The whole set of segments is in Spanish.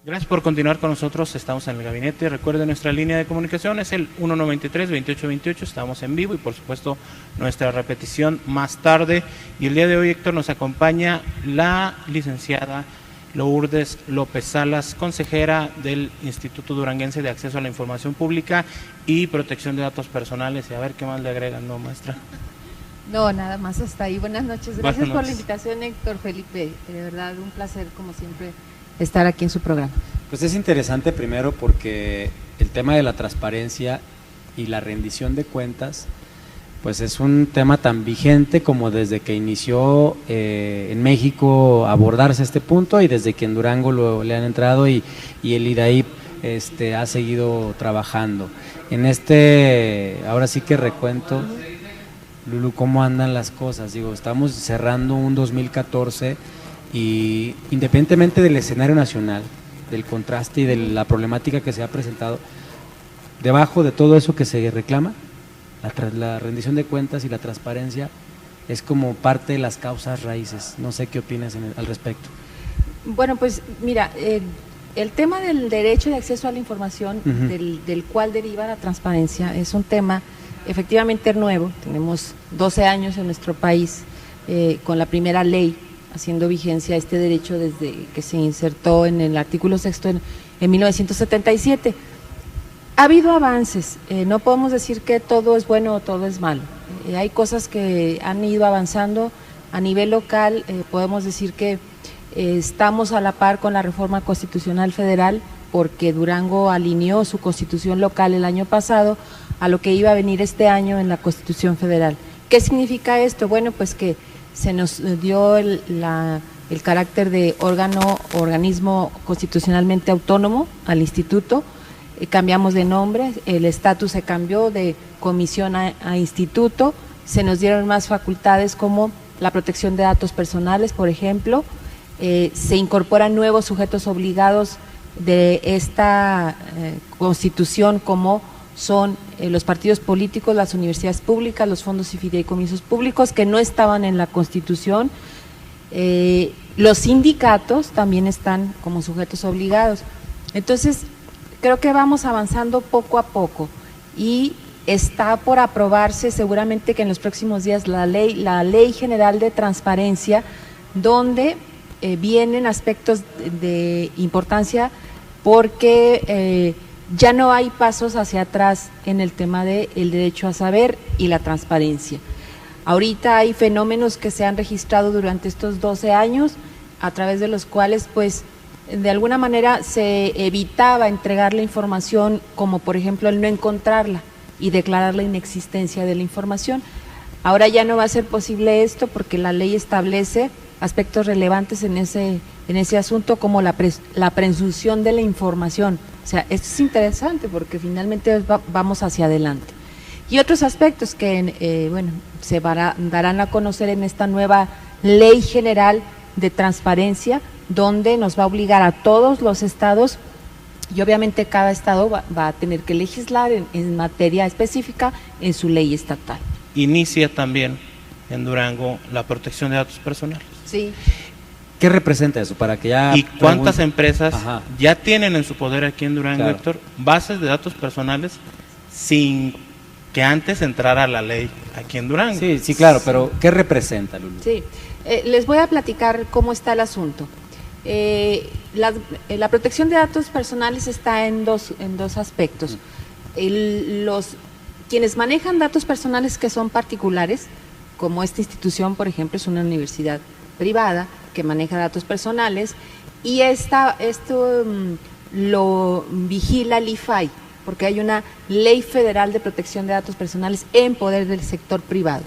Gracias por continuar con nosotros, estamos en el gabinete. Recuerden, nuestra línea de comunicación es el 193-2828, estamos en vivo y por supuesto nuestra repetición más tarde. Y el día de hoy, Héctor, nos acompaña la licenciada Lourdes López Salas, consejera del Instituto Duranguense de Acceso a la Información Pública y Protección de Datos Personales. Y a ver qué más le agregan, ¿no, maestra? No, nada más hasta ahí. Buenas noches. Gracias por la noches. invitación, Héctor Felipe. De verdad, un placer, como siempre, estar aquí en su programa. Pues es interesante primero porque el tema de la transparencia y la rendición de cuentas, pues es un tema tan vigente como desde que inició en México abordarse este punto y desde que en Durango le han entrado y el IDAIP ha seguido trabajando. En ahora sí que recuento, Lulu, ¿cómo andan las cosas? Digo, estamos cerrando un 2014 y independientemente del escenario nacional, del contraste y de la problemática que se ha presentado, debajo de todo eso que se reclama, la rendición de cuentas y la transparencia es como parte de las causas raíces. No sé qué opinas al respecto. Bueno, pues mira, el tema del derecho de acceso a la información, del cual deriva la transparencia, es un tema efectivamente nuevo. Tenemos 12 años en nuestro país con la primera ley haciendo vigencia este derecho desde que se insertó en el artículo 6º en 1977. Ha habido avances, no podemos decir que todo es bueno o todo es malo. Hay cosas que han ido avanzando a nivel local. Podemos decir que estamos a la par con la reforma constitucional federal, porque Durango alineó su constitución local el año pasado a lo que iba a venir este año en la Constitución Federal. ¿Qué significa esto? Bueno, pues que se nos dio el carácter de organismo constitucionalmente autónomo al instituto. Cambiamos de nombre, el estatus se cambió de comisión a instituto, se nos dieron más facultades como la protección de datos personales, por ejemplo. Se incorporan nuevos sujetos obligados de esta constitución, como son los partidos políticos, las universidades públicas, los fondos y fideicomisos públicos que no estaban en la Constitución. Los sindicatos también están como sujetos obligados. Entonces, creo que vamos avanzando poco a poco y está por aprobarse seguramente que en los próximos días la ley general de transparencia, donde vienen aspectos de importancia porque ya no hay pasos hacia atrás en el tema del derecho a saber y la transparencia. Ahorita hay fenómenos que se han registrado durante estos 12 años, a través de los cuales, pues, de alguna manera se evitaba entregar la información, como por ejemplo el no encontrarla y declarar la inexistencia de la información. Ahora ya no va a ser posible esto porque la ley establece aspectos relevantes en ese asunto, como la presunción de la información. O sea, esto es interesante porque finalmente vamos hacia adelante. Y otros aspectos que se darán a conocer en esta nueva ley general de transparencia, donde nos va a obligar a todos los estados, y obviamente cada estado va a tener que legislar en materia específica en su ley estatal. Inicia también en Durango la protección de datos personales. Sí. ¿Qué representa eso? Para que ya ¿Y cuántas empresas Ajá. ya tienen en su poder aquí en Durango, Claro. Héctor, bases de datos personales sin que antes entrara la ley aquí en Durango? Sí, claro, pero ¿qué representa, Lulu? Sí, les voy a platicar cómo está el asunto. La protección de datos personales está en dos aspectos. Quienes manejan datos personales que son particulares, como esta institución, por ejemplo, es una universidad privada que maneja datos personales, y esto lo vigila el IFAI, porque hay una ley federal de protección de datos personales en poder del sector privado.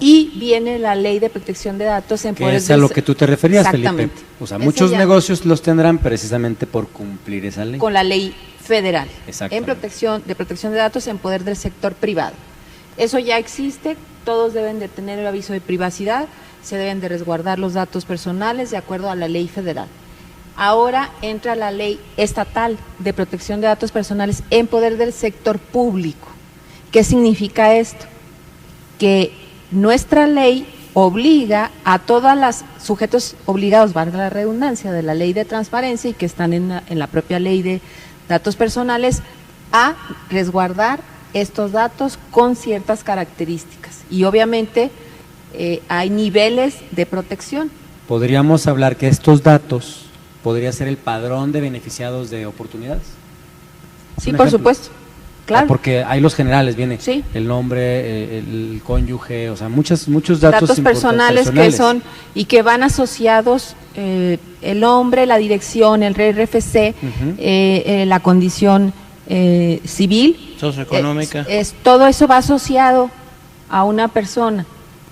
Y viene la ley de protección de datos en poder del sector. Que es a lo que tú te referías, Felipe. Exactamente. O sea, muchos negocios los tendrán precisamente por cumplir esa ley. Con la ley federal en protección de datos en poder del sector privado. Eso ya existe, todos deben de tener el aviso de privacidad, se deben de resguardar los datos personales de acuerdo a la ley federal. Ahora entra la ley estatal de protección de datos personales en poder del sector público. ¿Qué significa esto? Que nuestra ley obliga a todos los sujetos obligados, valga la redundancia, de la ley de transparencia y que están en la propia ley de datos personales, a resguardar estos datos con ciertas características. Y obviamente hay niveles de protección. ¿Podríamos hablar que estos datos podría ser el padrón de beneficiados de oportunidades? Sí, por supuesto. Claro. Porque hay los generales, viene sí. el nombre, el cónyuge, o sea, muchos datos personales que son y que van asociados el nombre, la dirección, el RFC, la condición civil, socioeconómica. Todo eso va asociado a una persona.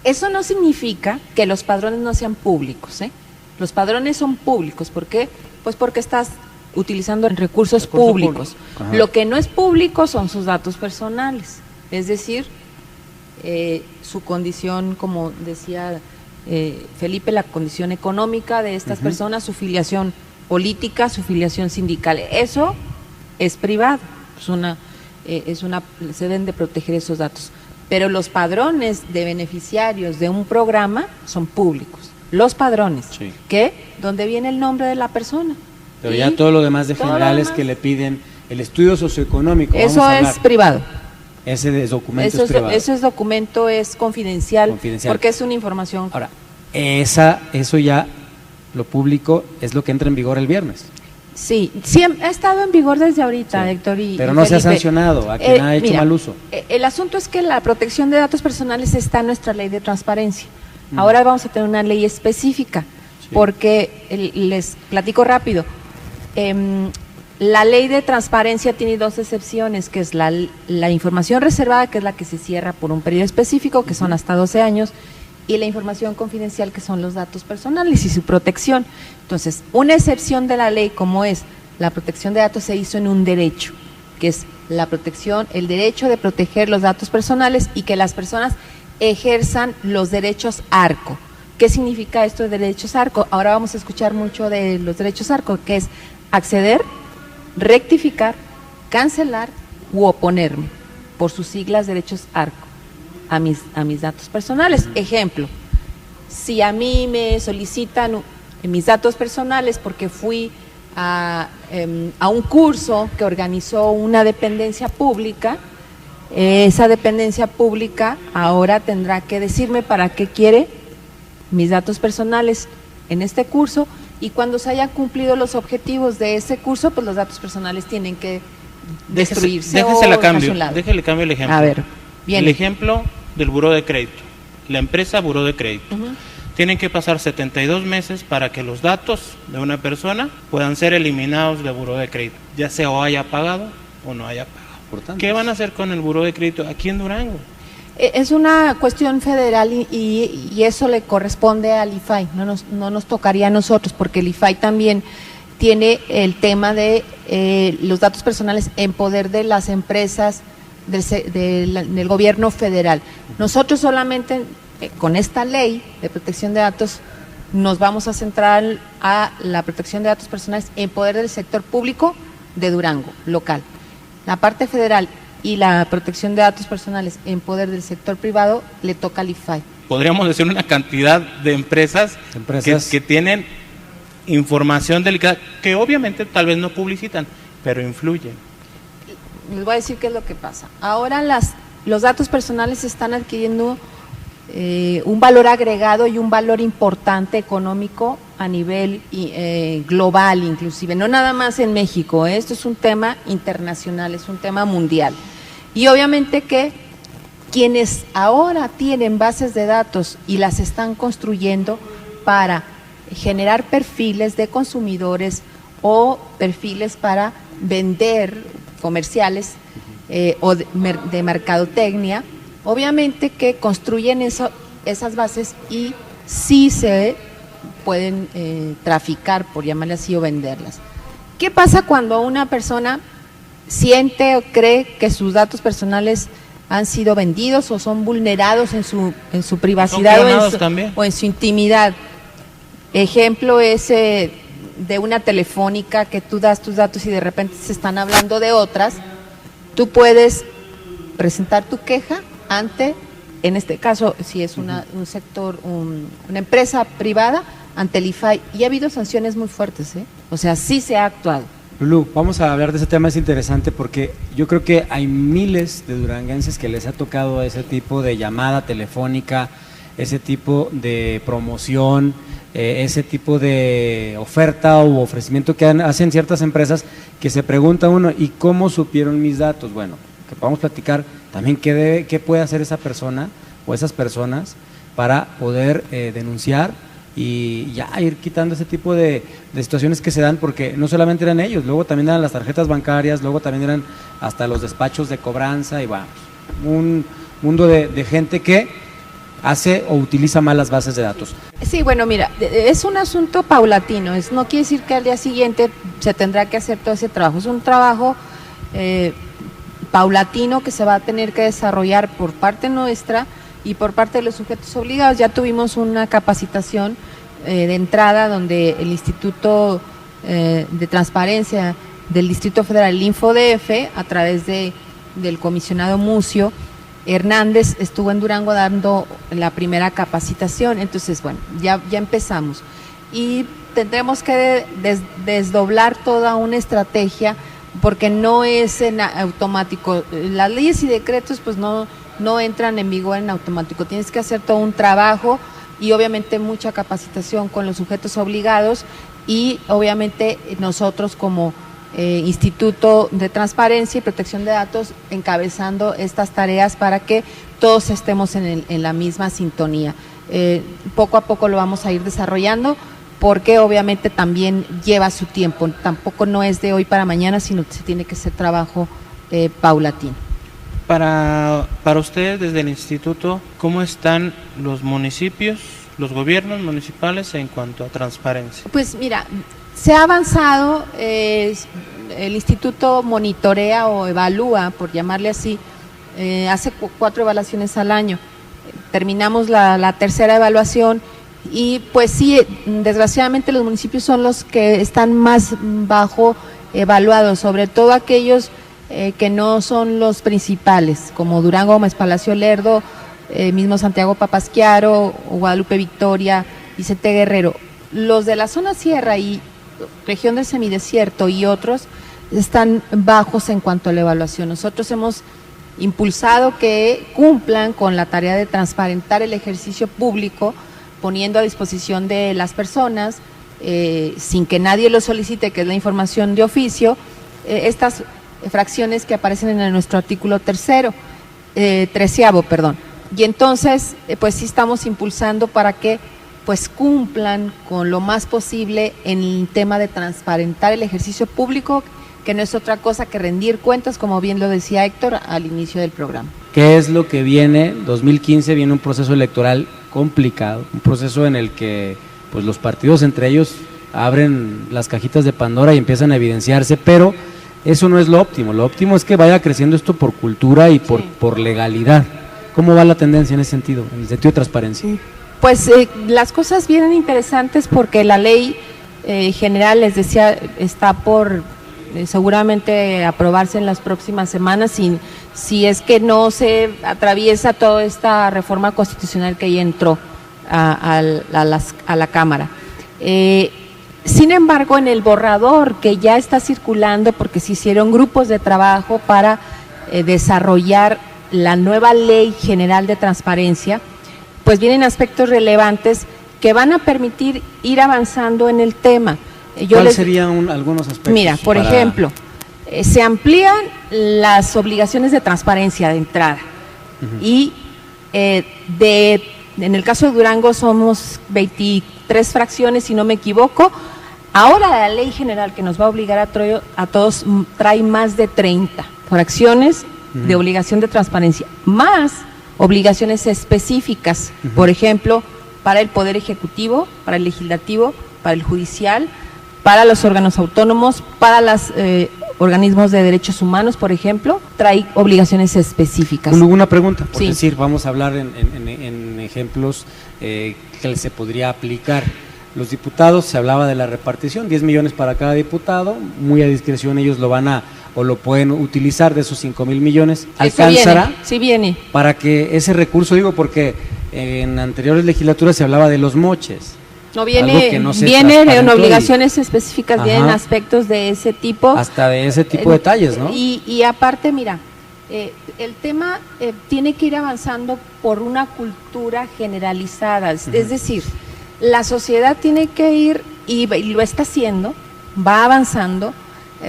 Eso no significa que los padrones no sean públicos, ¿eh? Los padrones son públicos, ¿por qué? Pues porque estás utilizando recursos públicos. Lo que no es público son sus datos personales, es decir, su condición, como decía Felipe, la condición económica de estas personas, su filiación política, su filiación sindical. Eso es privado, se deben de proteger esos datos. Pero los padrones de beneficiarios de un programa son públicos. Los padrones, sí. Donde viene el nombre de la persona. Pero ya todo lo demás de generales que le piden el estudio socioeconómico. Eso es privado. Ese documento es privado. Ese documento es confidencial, porque es una información. Ahora, eso ya, lo público, es lo que entra en vigor el viernes. Sí, ha estado en vigor desde ahorita, sí. Héctor y pero no Felipe. Se ha sancionado a quien ha hecho mal uso. El asunto es que la protección de datos personales está en nuestra ley de transparencia. Ahora vamos a tener una ley específica, sí. Porque les platico rápido. La ley de transparencia tiene dos excepciones, que es la información reservada, que es la que se cierra por un periodo específico, que son hasta 12 años, y la información confidencial, que son los datos personales y su protección. Entonces, una excepción de la ley, como es la protección de datos, se hizo en un derecho, que es la protección, el derecho de proteger los datos personales y que las personas ejerzan los derechos ARCO. ¿Qué significa esto de derechos ARCO? Ahora vamos a escuchar mucho de los derechos ARCO, que es acceder, rectificar, cancelar u oponerme, por sus siglas derechos ARCO, a mis datos personales. Ejemplo, si a mí me solicitan mis datos personales porque fui a un curso que organizó una dependencia pública, esa dependencia pública ahora tendrá que decirme para qué quiere mis datos personales en este curso, y cuando se hayan cumplido los objetivos de ese curso, pues los datos personales tienen que destruirse. Déjele cambio el ejemplo. A ver, bien. El ejemplo del buró de crédito. La empresa buró de crédito. Tienen que pasar 72 meses para que los datos de una persona puedan ser eliminados del buró de crédito, ya sea o haya pagado o no haya pagado. ¿Qué van a hacer con el buró de crédito aquí en Durango? Es una cuestión federal y eso le corresponde al IFAI, no nos tocaría a nosotros, porque el IFAI también tiene el tema de los datos personales en poder de las empresas del gobierno federal. Nosotros solamente con esta ley de protección de datos nos vamos a centrar a la protección de datos personales en poder del sector público de Durango, local. La parte federal y la protección de datos personales en poder del sector privado le toca al IFAI. Podríamos decir una cantidad de empresas que tienen información delicada, que obviamente tal vez no publicitan, pero influyen. Les voy a decir qué es lo que pasa. Ahora los datos personales están adquiriendo un valor agregado y un valor importante económico a nivel global, inclusive, no nada más en México. Esto es un tema internacional, es un tema mundial. Y obviamente que quienes ahora tienen bases de datos y las están construyendo para generar perfiles de consumidores o perfiles para vender comerciales o de mercadotecnia, obviamente que construyen esas bases y sí se pueden traficar, por llamarle así, o venderlas. ¿Qué pasa cuando una persona siente o cree que sus datos personales han sido vendidos o son vulnerados en su privacidad o en su intimidad? Ejemplo es de una telefónica que tú das tus datos y de repente se están hablando de otras. Tú puedes presentar tu queja ante en este caso, si es un sector, una empresa privada, ante el IFAI, y ha habido sanciones muy fuertes, o sea, sí se ha actuado. Lulú, vamos a hablar de ese tema, es interesante porque yo creo que hay miles de duranguenses que les ha tocado ese tipo de llamada telefónica, ese tipo de promoción, ese tipo de oferta u ofrecimiento que hacen ciertas empresas, que se pregunta uno, ¿y cómo supieron mis datos? Bueno, que podamos platicar también qué puede hacer esa persona o esas personas para poder denunciar y ya ir quitando ese tipo de situaciones que se dan, porque no solamente eran ellos, luego también eran las tarjetas bancarias, luego también eran hasta los despachos de cobranza, y bueno, un mundo de gente que hace o utiliza mal las bases de datos. Sí, bueno, mira, es un asunto paulatino, no quiere decir que al día siguiente se tendrá que hacer todo ese trabajo, es un trabajo paulatino que se va a tener que desarrollar por parte nuestra y por parte de los sujetos obligados. Ya tuvimos una capacitación de entrada donde el Instituto de Transparencia del Distrito Federal, el InfoDF, a través del comisionado Mucio Hernández, estuvo en Durango dando la primera capacitación. Entonces, bueno, ya empezamos y tendremos que desdoblar toda una estrategia, porque no es en automático. Las leyes y decretos pues no entran en vigor en automático, tienes que hacer todo un trabajo y obviamente mucha capacitación con los sujetos obligados, y obviamente nosotros como Instituto de Transparencia y Protección de Datos encabezando estas tareas para que todos estemos en la misma sintonía. Poco a poco lo vamos a ir desarrollando, porque obviamente también lleva su tiempo, tampoco no es de hoy para mañana, sino que se tiene que hacer trabajo paulatino. Para ustedes desde el instituto, ¿cómo están los municipios, los gobiernos municipales en cuanto a transparencia? Pues mira, se ha avanzado, el instituto monitorea o evalúa, por llamarle así, hace 4 evaluaciones al año. Terminamos la tercera evaluación y pues sí, desgraciadamente los municipios son los que están más bajo evaluados, sobre todo aquellos que no son los principales, como Durango, Gómez Palacio Lerdo, mismo Santiago Papasquiaro, Guadalupe Victoria, Vicente Guerrero. Los de la zona sierra y región del semidesierto y otros están bajos en cuanto a la evaluación. Nosotros hemos impulsado que cumplan con la tarea de transparentar el ejercicio público, poniendo a disposición de las personas, sin que nadie lo solicite, que es la información de oficio, estas fracciones que aparecen en nuestro artículo 13º. Y entonces, pues sí estamos impulsando para que pues cumplan con lo más posible en el tema de transparentar el ejercicio público, que no es otra cosa que rendir cuentas, como bien lo decía Héctor al inicio del programa. ¿Qué es lo que viene? 2015 viene un proceso electoral complicado, un proceso en el que pues los partidos entre ellos abren las cajitas de Pandora y empiezan a evidenciarse, pero eso no es lo óptimo es que vaya creciendo esto por cultura y por legalidad. ¿Cómo va la tendencia en ese sentido, en el sentido de transparencia? Pues las cosas vienen interesantes porque la ley general, les decía, está por seguramente aprobarse en las próximas semanas, si es que no se atraviesa toda esta reforma constitucional que ya entró a la Cámara. Sin embargo, en el borrador que ya está circulando, porque se hicieron grupos de trabajo para desarrollar la nueva Ley General de Transparencia, pues vienen aspectos relevantes que van a permitir ir avanzando en el tema. ¿Cuáles serían algunos aspectos? Mira, por ejemplo, se amplían las obligaciones de transparencia de entrada. Y en el caso de Durango somos 23 fracciones, si no me equivoco. Ahora la ley general que nos va a obligar a todos trae más de 30 fracciones de obligación de transparencia, más obligaciones específicas, por ejemplo, para el Poder Ejecutivo, para el Legislativo, para el Judicial, para los órganos autónomos, para los organismos de derechos humanos, por ejemplo, trae obligaciones específicas. Una pregunta, por decir, vamos a hablar en ejemplos que se podría aplicar. Los diputados, se hablaba de la repartición, 10 millones para cada diputado, muy a discreción ellos lo van a o lo pueden utilizar de esos 5,000 millones, Eso alcanzará viene, sí viene. para que ese recurso, digo, porque en anteriores legislaturas se hablaba de los moches. No Algo viene, que no se viene en transparentó obligaciones específicas, Ajá. vienen aspectos de ese tipo. Hasta de ese tipo de detalles, ¿no? Y aparte, mira, el tema tiene que ir avanzando por una cultura generalizada, es decir, la sociedad tiene que ir, y lo está haciendo, va avanzando,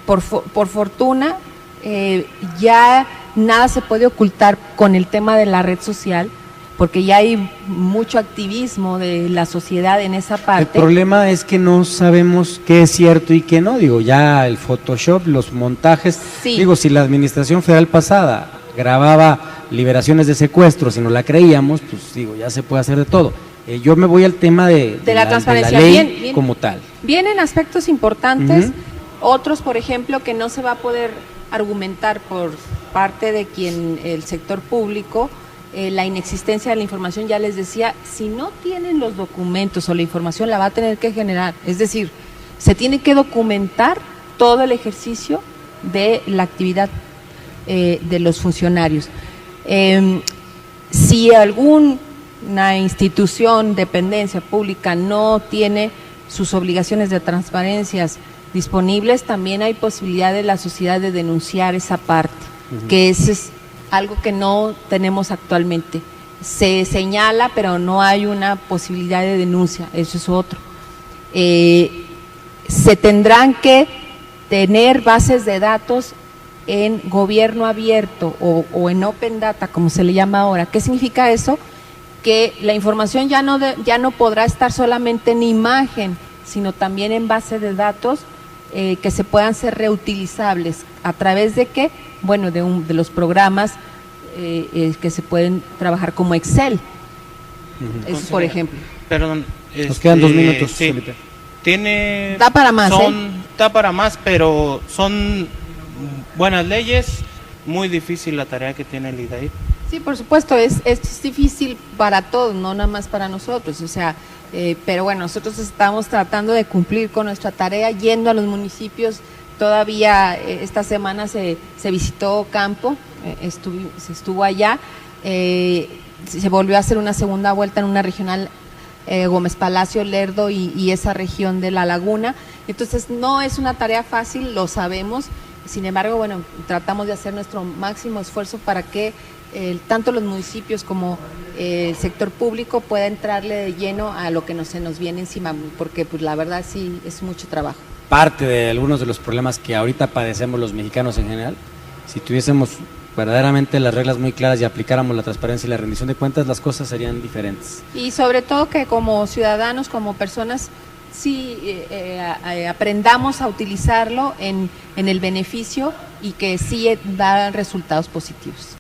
por fortuna, ya nada se puede ocultar con el tema de la red social, porque ya hay mucho activismo de la sociedad en esa parte. El problema es que no sabemos qué es cierto y qué no. Digo, ya el Photoshop, los montajes. Sí. Digo, si la administración federal pasada grababa liberaciones de secuestros y no la creíamos, pues digo, ya se puede hacer de todo. Yo me voy al tema de la transparencia, ley bien, como tal. Vienen aspectos importantes, otros, por ejemplo, que no se va a poder argumentar por parte de quien, el sector público, la inexistencia de la información, ya les decía, si no tienen los documentos o la información la va a tener que generar, es decir, se tiene que documentar todo el ejercicio de la actividad de los funcionarios. Si alguna institución, dependencia pública no tiene sus obligaciones de transparencias disponibles, también hay posibilidad de la sociedad de denunciar esa parte, que ese es algo que no tenemos actualmente. Se señala, pero no hay una posibilidad de denuncia, eso es otro. Se tendrán que tener bases de datos en gobierno abierto o en open data, como se le llama ahora. ¿Qué significa eso? Que la información ya no podrá estar solamente en imagen, sino también en base de datos que se puedan ser reutilizables. ¿A través de qué? Bueno, de los programas que se pueden trabajar como Excel, eso por ejemplo. Perdón. Nos quedan 2 minutos, sí. Felipe. Da para más, Da para más, pero son buenas leyes, muy difícil la tarea que tiene el IDAIP. Sí, por supuesto, es difícil para todos, no nada más para nosotros, o sea, pero bueno, nosotros estamos tratando de cumplir con nuestra tarea, yendo a los municipios. Todavía esta semana se visitó campo, se estuvo allá, se volvió a hacer una segunda vuelta en una regional, Gómez Palacio, Lerdo y esa región de La Laguna. Entonces no es una tarea fácil, lo sabemos, sin embargo, bueno, tratamos de hacer nuestro máximo esfuerzo para que tanto los municipios como el sector público pueda entrarle de lleno a lo que se nos viene encima, porque pues la verdad sí es mucho trabajo. Parte de algunos de los problemas que ahorita padecemos los mexicanos en general, si tuviésemos verdaderamente las reglas muy claras y aplicáramos la transparencia y la rendición de cuentas, las cosas serían diferentes. Y sobre todo que como ciudadanos, como personas, sí aprendamos a utilizarlo en el beneficio y que sí da resultados positivos.